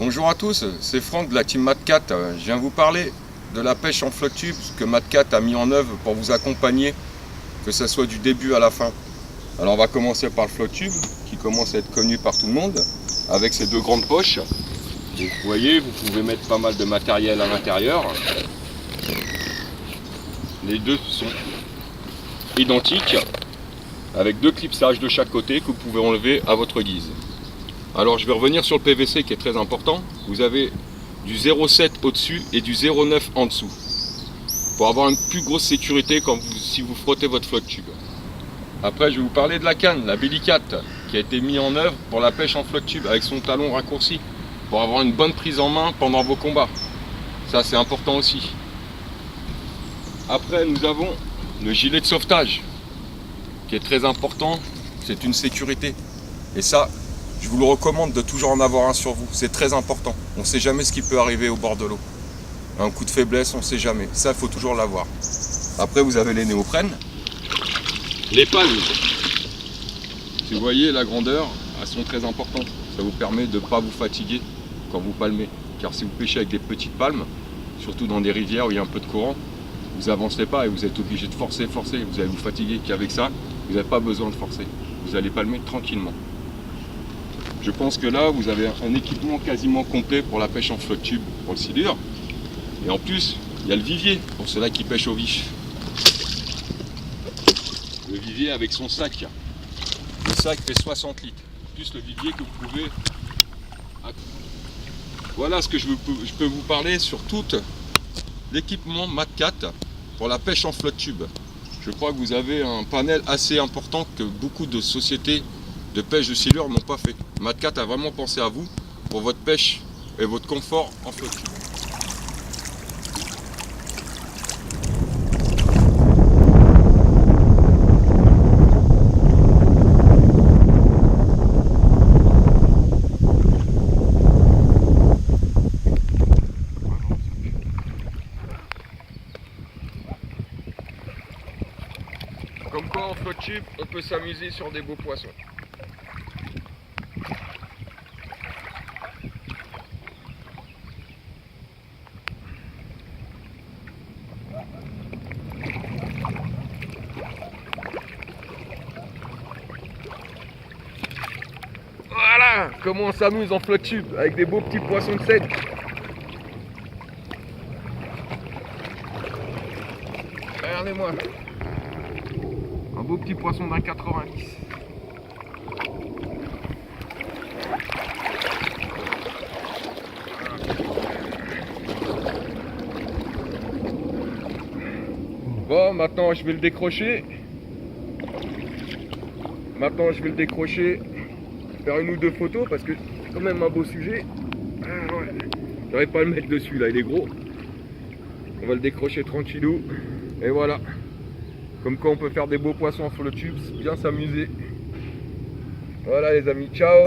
Bonjour à tous, c'est Franck de la team MatCat. Je viens vous parler de la pêche en flotte tube que MatCat a mis en œuvre pour vous accompagner, que ce soit du début à la fin. Alors on va commencer par le flotte tube qui commence à être connu par tout le monde avec ses deux grandes poches. Vous voyez, vous pouvez mettre pas mal de matériel à l'intérieur. Les deux sont identiques avec deux clipsages de chaque côté que vous pouvez enlever à votre guise. Alors je vais revenir sur le PVC qui est très important. Vous avez du 0,7 au-dessus et du 0,9 en dessous pour avoir une plus grosse sécurité si vous frottez votre flotte tube. Après je vais vous parler de la canne, la Bellicat, qui a été mise en œuvre pour la pêche en flotte tube avec son talon raccourci pour avoir une bonne prise en main pendant vos combats. Ça c'est important aussi. Après nous avons le gilet de sauvetage qui est très important, c'est une sécurité. Et ça, je vous le recommande de toujours en avoir un sur vous, c'est très important. On ne sait jamais ce qui peut arriver au bord de l'eau. Un coup de faiblesse, on ne sait jamais. Ça, il faut toujours l'avoir. Après, vous avez les néoprènes. Les palmes. Si vous voyez la grandeur, elles sont très importantes. Ça vous permet de ne pas vous fatiguer quand vous palmez. Car si vous pêchez avec des petites palmes, surtout dans des rivières où il y a un peu de courant, vous n'avancez pas et vous êtes obligé de forcer. Vous allez vous fatiguer. Qu'avec ça, vous n'avez pas besoin de forcer. Vous allez palmer tranquillement. Je pense que là, vous avez un équipement quasiment complet pour la pêche en flotte tube, pour le silure. Et en plus, il y a le vivier, pour ceux-là qui pêchent au vif. Le vivier avec son sac. Le sac fait 60 litres. Plus le vivier que vous pouvez... Voilà ce que je peux vous parler sur tout l'équipement MatCat pour la pêche en flotte tube. Je crois que vous avez un panel assez important que beaucoup de sociétés de pêche de silure n'ont pas fait. MatCat a vraiment pensé à vous pour votre pêche et votre confort en flotte tube. Comme quoi en flotte tube, on peut s'amuser sur des beaux poissons. Voilà comment on s'amuse en flotte tube avec des beaux petits poissons de seigle. Regardez-moi. Un beau petit poisson d'un 90. Bon, maintenant je vais le décrocher. Faire une ou deux photos parce que c'est quand même un beau sujet. Ah, ouais. J'arrive pas à le mettre dessus là, il est gros. On va le décrocher tranquillou. Et voilà. Comme quoi on peut faire des beaux poissons en flotte tube, bien s'amuser. Voilà les amis, ciao.